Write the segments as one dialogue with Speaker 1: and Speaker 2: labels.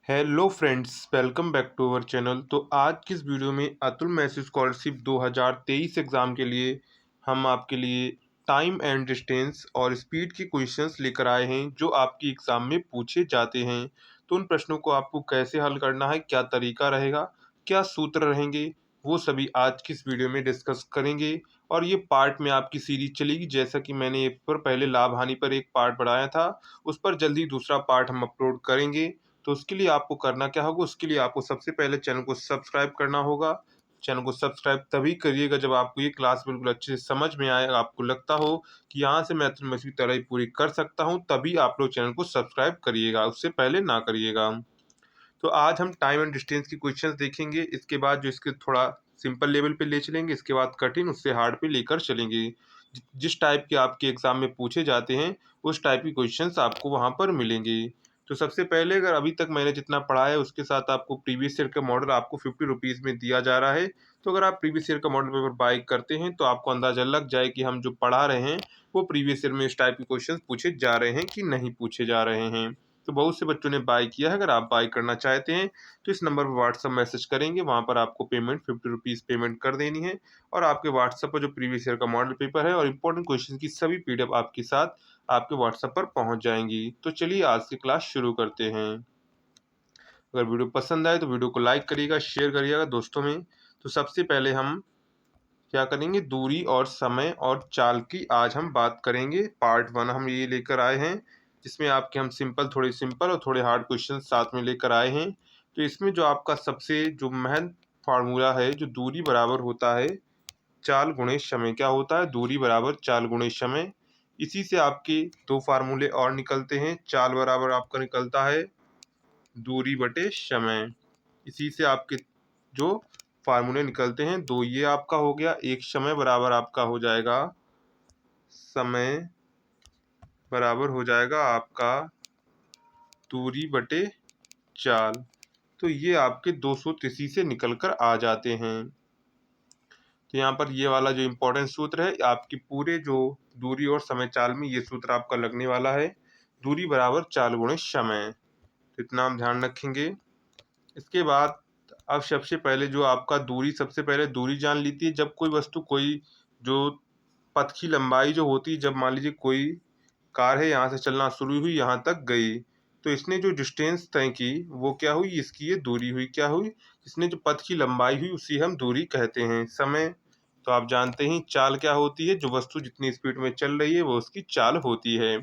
Speaker 1: Hello friends, welcome back to our channel. तो आज की इस वीडियो में अतुल मैसी स्कॉलरशिप 2023 एग्ज़ाम के लिए हम आपके लिए टाइम एंड डिस्टेंस और स्पीड के क्वेश्चंस लेकर आए हैं जो आपकी एग्ज़ाम में पूछे जाते हैं। तो उन प्रश्नों को आपको कैसे हल करना है, क्या तरीका रहेगा, क्या सूत्र रहेंगे, वो सभी आज की इस वीडियो में डिस्कस करेंगे। और ये पार्ट में आपकी सीरीज चलेगी, जैसा कि मैंने एक पर पहले लाभ हानि पर एक पार्ट बनाया था, उस पर जल्दी दूसरा पार्ट हम अपलोड करेंगे। तो उसके लिए आपको करना क्या होगा, उसके लिए आपको सबसे पहले चैनल को सब्सक्राइब करना होगा। चैनल को सब्सक्राइब तभी करिएगा जब आपको ये क्लास बिल्कुल अच्छे से समझ में आए, आपको लगता हो कि यहाँ से मैं इसी तरह ही पूरी कर सकता हूँ, तभी आप लोग चैनल को सब्सक्राइब करिएगा, उससे पहले ना करिएगा। तो आज हम टाइम एंड डिस्टेंस की क्वेश्चंस देखेंगे। इसके बाद जो इसके थोड़ा सिंपल लेवल पे ले चलेंगे, इसके बाद कठिन, उससे हार्ड पे लेकर चलेंगे। जिस टाइप के आपके एग्जाम में पूछे जाते हैं उस टाइप की क्वेश्चंस आपको वहाँ पर मिलेंगे। तो सबसे पहले, अगर अभी तक मैंने जितना पढ़ा है उसके साथ आपको प्रीवियस ईयर का मॉडल आपको 50 रुपीज़ में दिया जा रहा है। तो अगर आप प्रीवियस ईयर का मॉडल पेपर बाय करते हैं तो आपको अंदाजा लग जाए कि हम जो पढ़ा रहे हैं वो प्रीवियस ईयर में इस टाइप के क्वेश्चन पूछे जा रहे हैं कि नहीं पूछे जा रहे हैं। तो बहुत से बच्चों ने बाय किया है। अगर आप बाय करना चाहते हैं तो इस नंबर पर व्हाट्सअप मैसेज करेंगे, वहाँ पर आपको पेमेंट 50 रुपीज़ पेमेंट कर देनी है और आपके व्हाट्सएप पर जो प्रीवियस ईयर का मॉडल पेपर है और इंपॉर्टेंट क्वेश्चन की सभी पीडीएफ आपके साथ आपके व्हाट्सएप पर पहुंच जाएंगी। तो चलिए आज की क्लास शुरू करते हैं। अगर वीडियो पसंद आए तो वीडियो को लाइक करिएगा, शेयर करिएगा दोस्तों में। तो सबसे पहले हम क्या करेंगे, दूरी और समय और चाल की आज हम बात करेंगे। पार्ट 1 हम ये लेकर आए हैं, जिसमें आपके हम थोड़े सिंपल और थोड़े हार्ड क्वेश्चन साथ में लेकर आए हैं। तो इसमें जो आपका सबसे जो महत्व फार्मूला है, जो दूरी बराबर होता है चाल गुणे समय। क्या होता है? दूरी बराबर चाल गुणे समय। इसी से आपके दो फार्मूले और निकलते हैं। चाल बराबर आपका निकलता है दूरी बटे समय। इसी से आपके जो फार्मूले निकलते हैं दो, ये आपका हो गया। एक समय बराबर आपका हो जाएगा, समय बराबर हो जाएगा आपका दूरी बटे चाल। तो ये आपके दो सूत्र इसी से निकल कर आ जाते हैं। तो यहाँ पर ये वाला जो इम्पोर्टेंट सूत्र है आपकी पूरे जो दूरी और समय चाल में, ये सूत्र आपका लगने वाला है, दूरी बराबर चाल गुणे समय। तो इतना हम ध्यान रखेंगे। इसके बाद अब सबसे पहले जो आपका दूरी, सबसे पहले दूरी जान लीजिए। जब कोई वस्तु, कोई जो पथ की लंबाई जो होती है, जब मान लीजिए कोई कार है, यहाँ से चलना शुरू हुई, यहाँ तक गई, तो इसने जो डिस्टेंस तय की वो क्या हुई, इसकी ये दूरी हुई। क्या हुई? इसने जो पथ की लंबाई हुई उसी हम दूरी कहते हैं। समय तो आप जानते हैं। चाल क्या होती है? जो वस्तु जितनी स्पीड में चल रही है वो उसकी चाल होती है।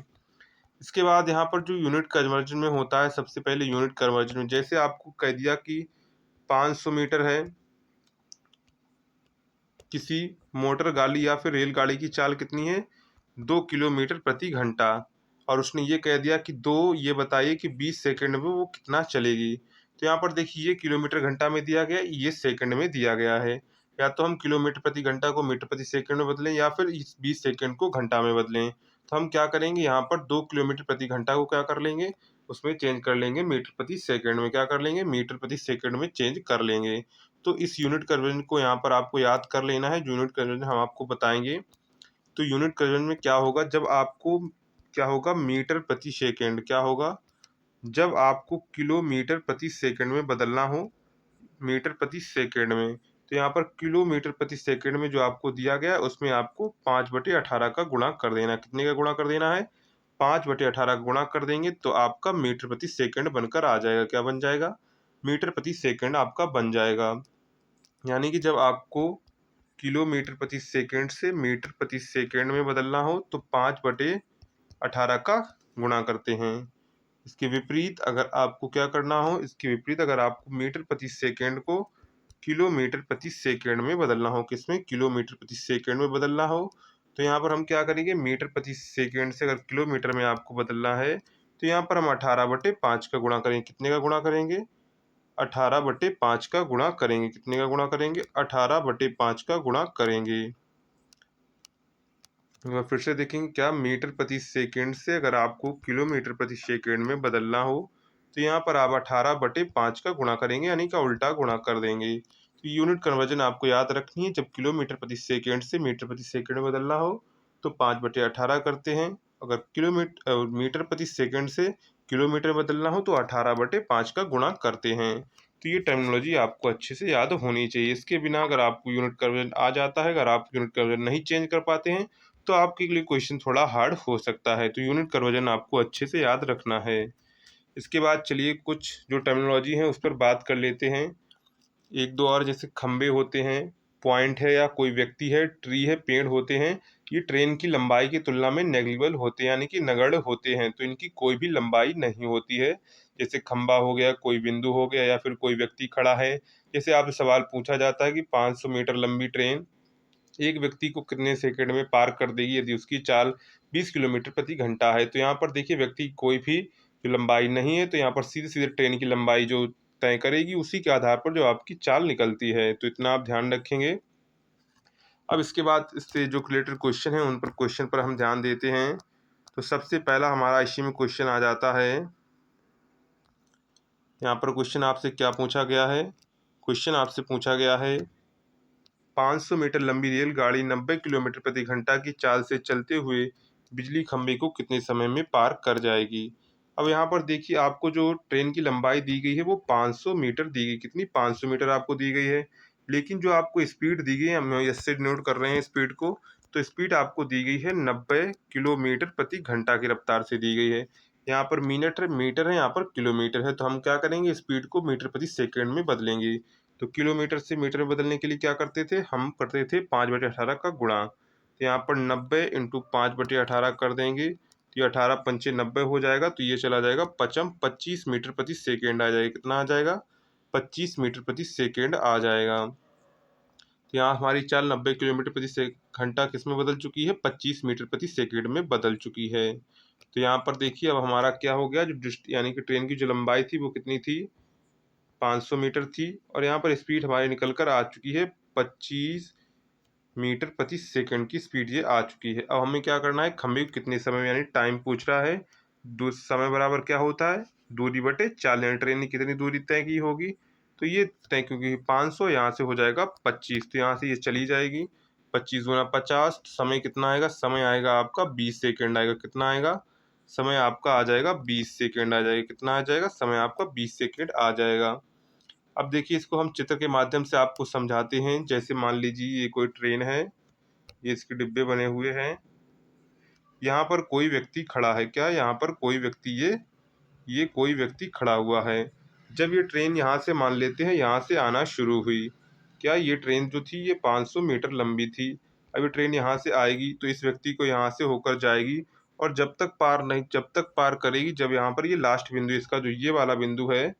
Speaker 1: इसके बाद यहाँ पर जो यूनिट कन्वर्जन में होता है, सबसे पहले यूनिट कन्वर्जन में जैसे आपको कह दिया कि 500 मीटर है, किसी मोटर गाड़ी या फिर रेलगाड़ी की चाल कितनी है? 2 किलोमीटर प्रति घंटा। और उसने ये कह दिया कि ये बताइए कि 20 सेकंड में वो कितना चलेगी। तो यहाँ पर देखिए, ये किलोमीटर घंटा में दिया गया, ये सेकंड में दिया गया है। या तो हम किलोमीटर प्रति घंटा को मीटर प्रति सेकंड में बदलें या फिर इस 20 सेकंड को घंटा में बदलें। तो हम क्या करेंगे, यहाँ पर 2 किलोमीटर प्रति घंटा को क्या कर लेंगे, उसमें चेंज कर लेंगे मीटर प्रति सेकंड में। क्या कर लेंगे? मीटर प्रति सेकंड में चेंज कर लेंगे। तो इस यूनिट कन्वर्जन को यहाँ पर आपको याद कर लेना है। यूनिट कन्वर्जन हम आपको बताएंगे। तो यूनिट कन्वर्जन में क्या होगा, जब आपको क्या होगा, मीटर प्रति सेकंड। क्या होगा? जब आपको किलोमीटर प्रति सेकंड में बदलना हो, मीटर प्रति सेकंड में, तो यहाँ पर किलोमीटर प्रति सेकंड में जो आपको दिया गया है उसमें आपको 5/18 का गुणा कर देना। कितने का गुणा कर देना है? 5/18 का गुणा कर देंगे तो आपका मीटर प्रति सेकंड बनकर आ जाएगा। क्या बन जाएगा? मीटर प्रति सेकंड आपका बन जाएगा। यानी कि जब आपको किलोमीटर प्रति सेकंड से मीटर प्रति सेकंड में बदलना हो तो 5/18 का गुणा करते हैं। इसके विपरीत अगर आपको क्या करना हो, इसके विपरीत अगर आपको मीटर प्रति सेकंड को किलोमीटर प्रति सेकंड में बदलना हो, किसमें? किलोमीटर प्रति सेकंड में बदलना हो, तो यहाँ पर हम क्या करेंगे, मीटर प्रति सेकंड से अगर किलोमीटर में आपको बदलना है तो यहाँ पर हम 18/5 का गुणा करेंगे। कितने का गुणा करेंगे? 18/5 का गुणा करेंगे। कितने का गुणा करेंगे? 18/5 का गुणा करेंगे। फिर से देखेंगे, क्या मीटर प्रति सेकंड से अगर आपको किलोमीटर प्रति सेकंड में बदलना हो तो यहाँ पर आप 18/5 का गुणा करेंगे, यानी कि उल्टा गुणा कर देंगे। तो यूनिट कन्वर्जन आपको याद रखनी है। जब किलोमीटर प्रति सेकंड से मीटर प्रति सेकंड में बदलना हो तो 5/18 करते हैं। अगर मीटर प्रति सेकंड से किलोमीटर बदलना हो तो 18/5 का गुणा करते हैं। तो ये टर्मिनोलॉजी आपको अच्छे से याद होनी चाहिए। इसके बिना अगर आपको यूनिट का वर्जन आ जाता है, अगर आप यूनिट का वर्जन नहीं चेंज कर पाते हैं, तो आपके लिए क्वेश्चन थोड़ा हार्ड हो सकता है। तो यूनिट कन्वर्जन आपको अच्छे से याद रखना है। इसके बाद चलिए कुछ जो टर्मिनोलॉजी है उस पर बात कर लेते हैं। एक दो और, जैसे खंबे होते हैं, पॉइंट है या कोई व्यक्ति है, ट्री है, पेड़ होते हैं, ये ट्रेन की लंबाई की तुलना में नेग्लिजिबल होते हैं, यानी कि नगण्य होते हैं। तो इनकी कोई भी लंबाई नहीं होती है। जैसे खंबा हो गया, कोई बिंदु हो गया, या फिर कोई व्यक्ति खड़ा है। जैसे आपसे सवाल पूछा जाता है कि 500 मीटर लंबी ट्रेन एक व्यक्ति को कितने सेकंड में पार कर देगी यदि उसकी चाल 20 किलोमीटर प्रति घंटा है। तो यहाँ पर देखिए व्यक्ति की कोई भी जो लंबाई नहीं है, तो यहाँ पर सीधे सीधे ट्रेन की लंबाई जो तय करेगी उसी के आधार पर जो आपकी चाल निकलती है। तो इतना आप ध्यान रखेंगे। अब इसके बाद इससे जो रिलेटेड क्वेश्चन है उन पर क्वेश्चन पर हम ध्यान देते हैं। तो सबसे पहला हमारा इसी में क्वेश्चन आ जाता है। यहाँ पर क्वेश्चन आपसे क्या पूछा गया है? क्वेश्चन आपसे पूछा गया है 500 मीटर लंबी रेलगाड़ी 90 किलोमीटर प्रति घंटा की चाल से चलते हुए बिजली खंभे को कितने समय में पार कर जाएगी। अब यहाँ पर देखिए आपको जो ट्रेन की लंबाई दी गई है वो 500 मीटर दी गई। कितनी? 500 मीटर आपको दी गई है। लेकिन जो आपको स्पीड दी गई है, हम इससे नोट कर रहे हैं स्पीड को, तो स्पीड आपको दी गई है 90 किलोमीटर प्रति घंटा की रफ्तार से दी गई है। यहाँ पर मिनट है, मीटर है, यहाँ पर किलोमीटर है। तो हम क्या करेंगे, स्पीड को मीटर प्रति सेकेंड में बदलेंगे। तो किलोमीटर से मीटर में बदलने के लिए क्या करते थे, हम करते थे 5/18 का गुणा। तो यहाँ पर 90 इंटू 5/18 कर देंगे, तो ये 18 पंचे 90 हो जाएगा। तो ये चला जाएगा 25 मीटर प्रति सेकेंड आ जाएगा। कितना आ जाएगा? 25 मीटर प्रति सेकेंड आ जाएगा। तो यहाँ हमारी चाल 90 किलोमीटर प्रति घंटा किस में बदल चुकी है? 25 मीटर प्रति सेकेंड में बदल चुकी है। तो यहाँ पर देखिए अब हमारा क्या हो गया, जो यानी कि ट्रेन की जो लंबाई थी वो कितनी थी? 500 मीटर थी, और यहाँ पर स्पीड हमारी निकल कर आ चुकी है 25 मीटर प्रति सेकंड की स्पीड ये आ चुकी है। अब हमें क्या करना है, खंभे को कितने समय में, यानी टाइम पूछ रहा है। समय बराबर क्या होता है? दूरी बटे चाल, यानी ट्रेन ने कितनी दूरी तय की होगी। तो ये तय क्योंकि 500 यहाँ से हो जाएगा 25, तो यहाँ से ये चली जाएगी। 25 गुना 50, समय कितना आएगा? समय आएगा आपका 20 सेकेंड आएगा। कितना आएगा? समय आपका आ जाएगा 20 सेकेंड आ जाएगा। कितना आ जाएगा? समय आपका 20 सेकेंड आ जाएगा। अब देखिए इसको हम चित्र के माध्यम से आपको समझाते हैं। जैसे मान लीजिए ये कोई ट्रेन है, ये इसके डिब्बे बने हुए हैं, यहाँ पर कोई व्यक्ति खड़ा है। क्या? यहाँ पर कोई व्यक्ति, ये कोई व्यक्ति खड़ा हुआ है। जब ये ट्रेन यहाँ से मान लेते हैं यहाँ से आना शुरू हुई, क्या ये ट्रेन जो थी ये 500 मीटर लंबी थी। अब ये ट्रेन यहाँ से आएगी तो इस व्यक्ति को यहाँ से होकर जाएगी, और जब तक पार करेगी, जब यहाँ पर ये लास्ट बिंदु, इसका जो ये वाला बिंदु है,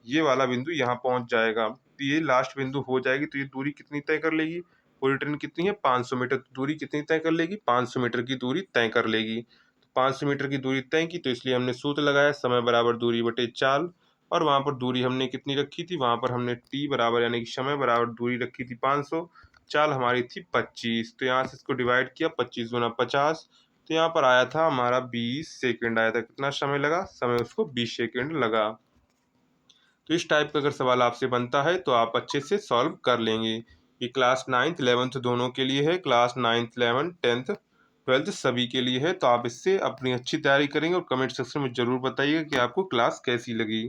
Speaker 1: ये वाला बिंदु यहाँ पहुंच जाएगा। तो ये लास्ट बिंदु हो जाएगी, तो ये दूरी कितनी तय कर लेगी? पूरी ट्रेन कितनी है? 500 मीटर। दूरी कितनी तय कर लेगी? 500 मीटर की दूरी तय कर लेगी। 500 मीटर की दूरी तय की, तो इसलिए हमने सूत्र लगाया समय बराबर दूरी बटे चाल, और वहाँ पर दूरी हमने कितनी रखी थी? वहाँ पर हमने टी बराबर यानी कि समय बराबर दूरी रखी थी 500, चाल हमारी थी 25। तो यहाँ से इसको डिवाइड किया, 25 गुना 50, तो यहाँ पर आया था हमारा 20 सेकेंड आया था। कितना समय लगा? समय उसको 20 सेकेंड लगा। तो इस टाइप का अगर सवाल आपसे बनता है तो आप अच्छे से सॉल्व कर लेंगे। ये क्लास 9th 11th दोनों के लिए है। Class 9th 11th 10th 12th सभी के लिए है। तो आप इससे अपनी अच्छी तैयारी करेंगे, और कमेंट सेक्शन में ज़रूर बताइएगा कि आपको क्लास कैसी लगी।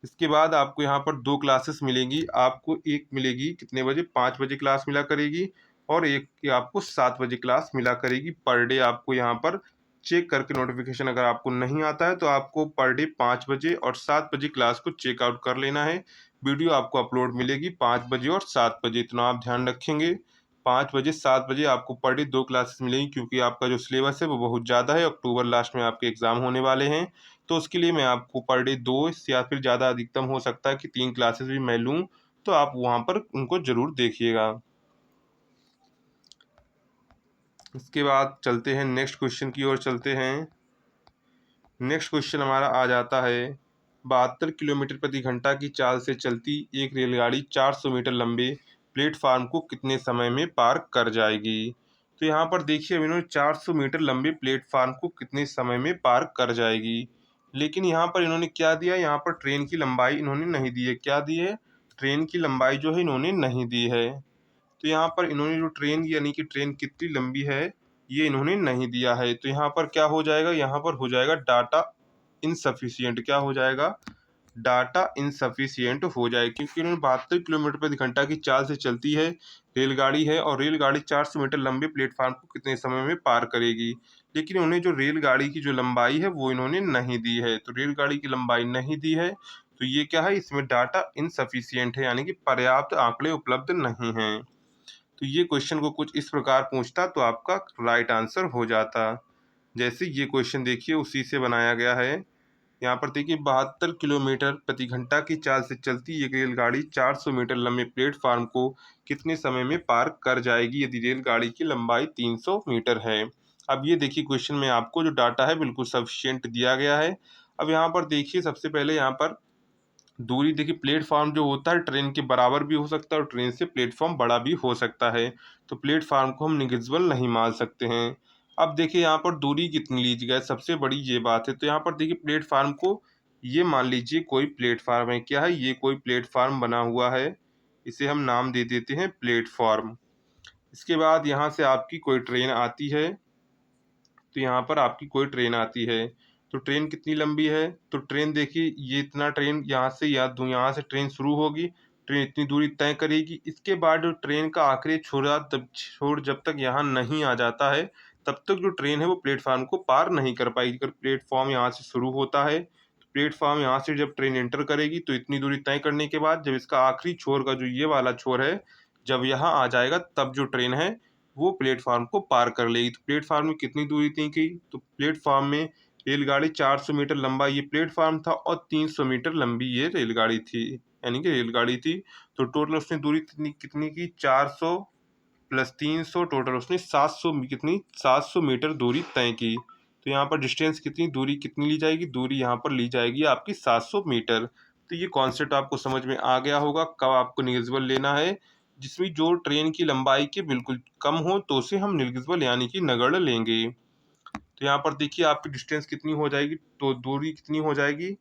Speaker 1: इसके बाद आपको यहाँ पर 2 क्लासेस मिलेंगी। आपको एक मिलेगी कितने बजे? 5 बजे क्लास मिला करेगी, और एक की आपको 7 बजे क्लास मिला करेगी। पर डे आपको यहाँ पर चेक करके नोटिफिकेशन अगर आपको नहीं आता है तो आपको पर डे 5 बजे और 7 बजे क्लास को चेकआउट कर लेना है। वीडियो आपको अपलोड मिलेगी 5 बजे और 7 बजे, इतना आप ध्यान रखेंगे। 5 बजे 7 बजे आपको पर डे 2 क्लासेस मिलेंगी, क्योंकि आपका जो सिलेबस है वो बहुत ज़्यादा है। अक्टूबर लास्ट में आपके एग्ज़ाम होने वाले हैं, तो उसके लिए मैं आपको पर डे 2 या फिर ज़्यादा अधिकतम हो सकता है कि 3 क्लासेस भी मैं लूँ। तो आप वहाँ पर उनको ज़रूर देखिएगा। इसके बाद चलते हैं नेक्स्ट क्वेश्चन की ओर चलते हैं। नेक्स्ट क्वेश्चन हमारा आ जाता है 72 किलोमीटर प्रति घंटा की चाल से चलती एक रेलगाड़ी 400 मीटर लंबे प्लेटफार्म को कितने समय में पार कर जाएगी। तो यहाँ पर देखिए अब इन्होंने 400 मीटर लंबे प्लेटफार्म को कितने समय में पार कर जाएगी, लेकिन यहाँ पर इन्होंने क्या दिया? यहाँ पर ट्रेन की लंबाई इन्होंने नहीं दी है। क्या दी है? ट्रेन की लंबाई जो है इन्होंने नहीं दी है। तो यहाँ पर इन्होंने जो ट्रेन यानी कि ट्रेन कितनी लंबी है ये इन्होंने नहीं दिया है। तो यहाँ पर क्या हो जाएगा? यहाँ पर हो जाएगा डाटा इनसफिशियंट क्या हो जाएगा, डाटा इनसफिशियंट हो जाए, क्योंकि उन्होंने 72 किलोमीटर प्रति घंटा की चाल से चलती है रेलगाड़ी है और रेलगाड़ी 400 मीटर लंबे प्लेटफार्म को कितने समय में पार करेगी। लेकिन उन्हें जो रेलगाड़ी की जो लंबाई है वो इन्होंने नहीं दी है, तो रेलगाड़ी की लंबाई नहीं दी है, तो ये क्या है, इसमें डाटा इनसफिशियंट है, यानी कि पर्याप्त आंकड़े उपलब्ध नहीं हैं। तो ये क्वेश्चन को कुछ इस प्रकार पूछता तो आपका राइट आंसर हो जाता। जैसे ये क्वेश्चन देखिए उसी से बनाया गया है। यहाँ पर देखिए 72 किलोमीटर प्रति घंटा की चाल से चलती ये रेलगाड़ी 400 मीटर लंबे प्लेटफार्म को कितने समय में पार कर जाएगी यदि रेलगाड़ी की लंबाई 300 मीटर है। अब ये देखिए क्वेश्चन में आपको जो डाटा है बिल्कुल सफिशियंट दिया गया है। अब यहाँ पर देखिए सबसे पहले यहाँ पर दूरी देखिए, प्लेटफॉर्म जो होता है ट्रेन के बराबर भी हो सकता है और ट्रेन से प्लेटफॉर्म बड़ा भी हो सकता है, तो प्लेटफॉर्म को हम निग्लेजिबल नहीं मान सकते हैं। अब देखिए यहाँ पर दूरी कितनी ली गई है, सबसे बड़ी ये बात है। तो यहाँ पर देखिए प्लेटफार्म को ये मान लीजिए कोई प्लेटफार्म है, क्या है ये, कोई प्लेटफार्म बना हुआ है, इसे हम नाम दे देते हैं प्लेटफॉर्म। इसके बाद यहाँ से आपकी कोई ट्रेन आती है, तो यहाँ पर आपकी कोई ट्रेन आती है, तो ट्रेन कितनी लंबी है, तो ट्रेन देखिए ये इतना, ट्रेन यहाँ से ट्रेन शुरू होगी, ट्रेन इतनी दूरी तय करेगी, इसके बाद जो ट्रेन का आखिरी छोर जब तक यहाँ नहीं आ जाता है तब तक जो ट्रेन है वो प्लेटफार्म को पार नहीं कर पाएगी। अगर प्लेटफॉर्म यहाँ से शुरू होता है, तो प्लेटफॉर्म यहाँ से जब ट्रेन एंटर करेगी तो इतनी दूरी तय करने के बाद जब इसका आखिरी छोर का जो ये वाला छोर है जब यहाँ आ जाएगा तब जो ट्रेन है वो प्लेटफार्म को पार कर लेगी। तो प्लेटफार्म में कितनी दूरी तय की, तो प्लेटफार्म में रेलगाड़ी 400 मीटर लंबा ये प्लेटफार्म था और 300 मीटर लंबी ये रेलगाड़ी थी, यानी कि रेलगाड़ी थी। तो टोटल उसने दूरी कितनी कितनी की, 400 प्लस 300, टोटल उसने 700 कितनी 700 मीटर दूरी तय की। तो यहाँ पर डिस्टेंस कितनी, दूरी कितनी ली जाएगी, दूरी यहाँ पर ली जाएगी आपकी 700 मीटर। तो ये कॉन्सेप्ट आपको समझ में आ गया होगा कब आपको निग्लेजिबल लेना है, जिसमें जो ट्रेन की लंबाई के बिल्कुल कम हो तो उसे हम निग्लेजिबल यानी कि नगण्य लेंगे। तो यहाँ पर देखिए आपकी डिस्टेंस कितनी हो जाएगी, तो दूरी कितनी हो जाएगी,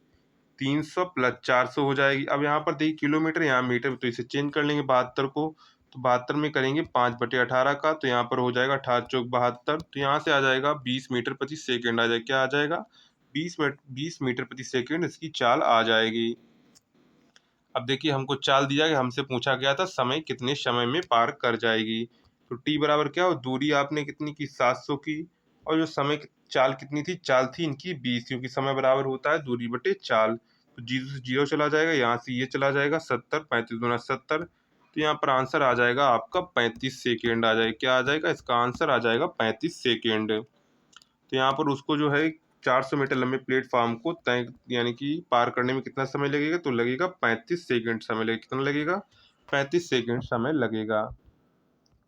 Speaker 1: 300 प्लस 400 हो जाएगी। अब यहाँ पर देखिए किलोमीटर यहाँ मीटर, तो इसे चेंज कर लेंगे 72 को, तो 72 में करेंगे 5/18 का, तो यहाँ पर हो जाएगा 18×4 = 72। तो यहाँ से आ जाएगा 20 मीटर प्रति सेकेंड आ जाएगा, क्या आ जाएगा, 20 मीटर प्रति सेकेंड इसकी चाल आ जाएगी। अब देखिए हमको चाल दिया गया, हमसे पूछा गया था समय कितने समय में पार कर जाएगी। तो टी बराबर क्या हो, दूरी आपने कितनी की 700 की, और जो समय चाल कितनी थी, चाल थी इनकी 20, क्योंकि समय बराबर होता है दूरी बटे चाल। तो जीरो से जीरो चला जाएगा, यहाँ से ये चला जाएगा 70, 35×2 = 70। तो यहाँ पर आंसर आ जाएगा आपका 35 सेकेंड आ जाएगा, क्या आ जाएगा, इसका आंसर आ जाएगा 35 सेकेंड। तो यहाँ पर उसको जो है 400 मीटर लंबे प्लेटफॉर्म को तय यानी कि पार करने में कितना समय लगेगा, तो लगेगा 35 सेकंड समय लगेगा, कितना लगेगा, 35 सेकंड समय लगेगा।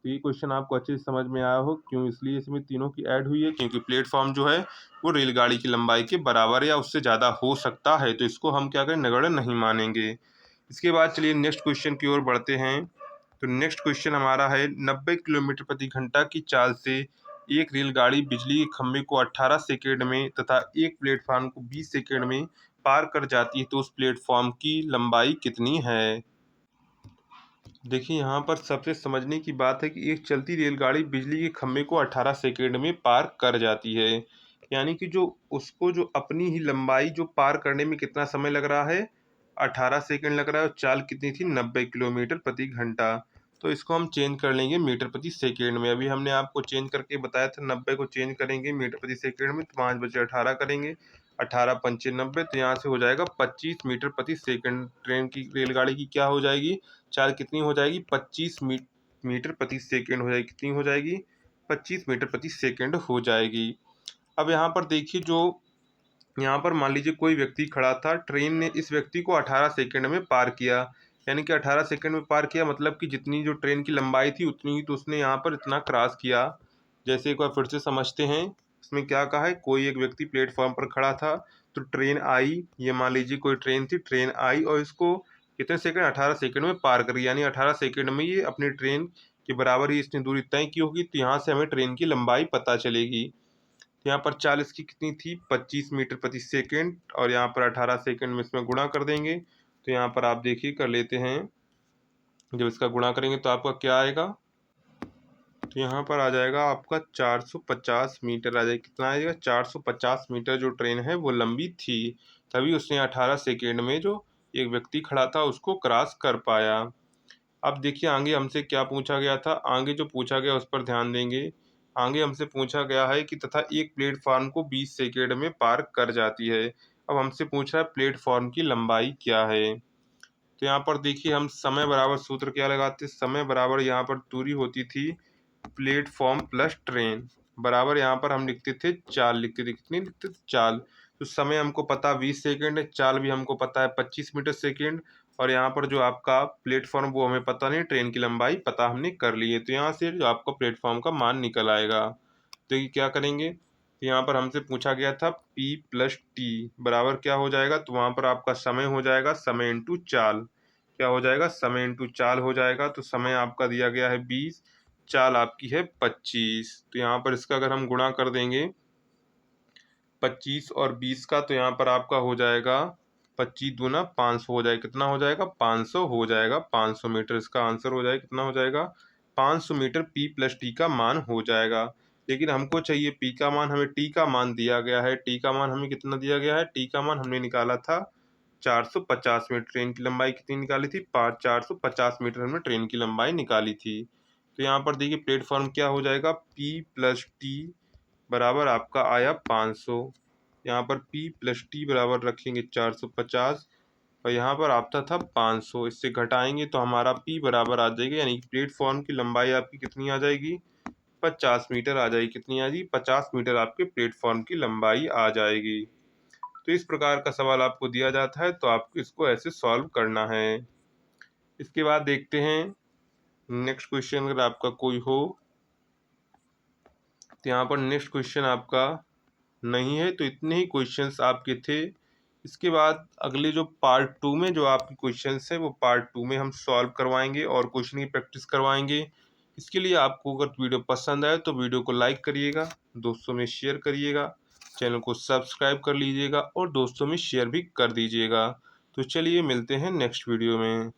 Speaker 1: तो ये क्वेश्चन आपको अच्छे से समझ में आया हो, क्यों, इसलिए इसमें तीनों की ऐड हुई है, क्योंकि प्लेटफॉर्म जो है वो रेलगाड़ी की लंबाई के बराबर या उससे ज़्यादा हो सकता है, तो इसको हम क्या करें, नगण्य नहीं मानेंगे। इसके बाद चलिए नेक्स्ट क्वेश्चन की ओर बढ़ते हैं। तो नेक्स्ट क्वेश्चन हमारा है, 90 किलोमीटर प्रति घंटा की चाल से एक रेलगाड़ी बिजली के खंभे को 18 सेकेंड में तथा एक प्लेटफॉर्म को 20 सेकेंड में पार कर जाती है, तो उस प्लेटफॉर्म की लंबाई कितनी है। देखिए यहाँ पर सबसे समझने की बात है कि एक चलती रेलगाड़ी बिजली के खंभे को 18 सेकेंड में पार कर जाती है, यानी कि जो उसको जो अपनी ही लंबाई जो पार करने में कितना समय लग रहा है, 18 सेकेंड लग रहा है, और चाल कितनी थी, 90 किलोमीटर प्रति घंटा। तो इसको हम चेंज कर लेंगे मीटर प्रति सेकेंड में। अभी हमने आपको चेंज करके बताया था, 90 को चेंज करेंगे मीटर प्रति सेकेंड में, तो 5/18 करेंगे, 18×5 = 90। तो यहाँ से हो जाएगा 25 मीटर प्रति सेकेंड। ट्रेन की रेलगाड़ी की क्या हो जाएगी, चाल कितनी हो जाएगी, 25 मीटर प्रति सेकेंड हो जाएगी, कितनी हो जाएगी, 25 मीटर प्रति सेकेंड हो जाएगी। अब यहाँ पर देखिए, जो यहाँ पर मान लीजिए कोई व्यक्ति खड़ा था, ट्रेन ने इस व्यक्ति को 18 सेकेंड में पार किया, यानी कि 18 सेकेंड में पार किया मतलब कि जितनी जो ट्रेन की लंबाई थी उतनी ही, तो उसने यहाँ पर इतना क्रॉस किया। जैसे एक बार फिर से समझते हैं, इसमें क्या कहा है, कोई एक व्यक्ति प्लेटफॉर्म पर खड़ा था, तो ट्रेन आई, ये मान लीजिए कोई ट्रेन थी, ट्रेन आई और इसको कितने सेकंड, 18 सेकंड में पार करी, यानी 18 सेकंड में ये अपनी ट्रेन के बराबर ही इसने दूरी तय की होगी। तो यहाँ से हमें ट्रेन की लंबाई पता चलेगी। तो यहाँ पर चाल इसकी कितनी थी, 25 मीटर प्रति सेकेंड, और यहाँ पर 18 सेकंड में इसमें गुणा कर देंगे। तो यहाँ पर आप देखिए कर लेते हैं, जब इसका गुणा करेंगे तो आपका क्या आएगा, तो यहाँ पर आ जाएगा आपका 450 मीटर आ जाएगा। कितना आएगा? 450 मीटर जो ट्रेन है वो लंबी थी, तभी उसने 18 सेकेंड में जो एक व्यक्ति खड़ा था उसको क्रॉस कर पाया। अब देखिए आगे हमसे क्या पूछा गया था। आगे जो पूछा गया उस पर ध्यान देंगे। आगे हमसे पूछा गया है कि तथा एक प्लेटफॉर्म को 20 सेकेंड में पार कर जाती है। अब हमसे पूछ रहा है प्लेटफॉर्म की लंबाई क्या है। तो यहाँ पर देखिए हम समय बराबर सूत्र क्या लगाते, समय बराबर यहाँ पर दूरी होती थी प्लेटफॉर्म प्लस ट्रेन, बराबर यहाँ पर हम लिखते थे चाल, लिखते थे कितनी लिखते थे? चाल। तो समय हमको पता 20 सेकेंड है, चाल भी हमको पता है 25 मीटर सेकेंड, और यहाँ पर जो आपका प्लेटफॉर्म वो हमें पता नहीं, ट्रेन की लंबाई पता हमने कर ली है। तो यहाँ से जो आपका प्लेटफॉर्म का मान निकल आएगा। तो ये क्या करेंगे, तो यहाँ पर हमसे पूछा गया था P प्लस टी बराबर क्या हो जाएगा, तो वहाँ पर आपका समय हो जाएगा समय इंटू चाल। क्या हो जाएगा? समय इंटू चाल हो जाएगा। तो समय आपका दिया गया है 20, चाल आपकी है 25। तो यहाँ पर इसका अगर हम गुणा कर देंगे 25 और 20 का, तो यहाँ पर आपका हो जाएगा 25 दूना 500 हो जाएगा। कितना हो जाएगा? 500 हो जाएगा। 500 मीटर इसका आंसर हो जाएगा। कितना हो जाएगा? 500 मीटर P प्लस टी का मान हो जाएगा। लेकिन हमको चाहिए P का मान, हमें T का मान दिया गया है। T का मान हमें कितना दिया गया है? T का मान हमने निकाला था 450 मीटर। ट्रेन की लंबाई कितनी निकाली थी? 450 मीटर हमने ट्रेन की लंबाई निकाली थी। तो यहाँ पर देखिए प्लेटफॉर्म क्या हो जाएगा, P प्लस टी बराबर आपका आया 500। यहाँ पर P प्लस टी बराबर रखेंगे 450, और यहाँ पर आपका था 500। इससे घटाएंगे तो हमारा P बराबर आ जाएगा, यानी कि प्लेटफॉर्म की लंबाई आपकी कितनी आ जाएगी? 50 मीटर आ जाएगी। कितनी आ जाएगी? 50 मीटर आपके प्लेटफॉर्म की लंबाई आ जाएगी। तो इस प्रकार का सवाल आपको दिया जाता है तो आपको इसको ऐसे सॉल्व करना है। इसके बाद देखते हैं नेक्स्ट क्वेश्चन, अगर आपका कोई हो। तो यहाँ पर नेक्स्ट क्वेश्चन आपका नहीं है, तो इतने ही क्वेश्चंस आपके थे। इसके बाद अगले जो पार्ट 2 में जो आपके क्वेश्चंस हैं वो पार्ट 2 में हम सॉल्व करवाएंगे और क्वेश्चन की प्रैक्टिस करवाएंगे। इसके लिए आपको अगर वीडियो पसंद आए तो वीडियो को लाइक करिएगा, दोस्तों में शेयर करिएगा, चैनल को सब्सक्राइब कर लीजिएगा और दोस्तों में शेयर भी कर दीजिएगा। तो चलिए मिलते हैं नेक्स्ट वीडियो में।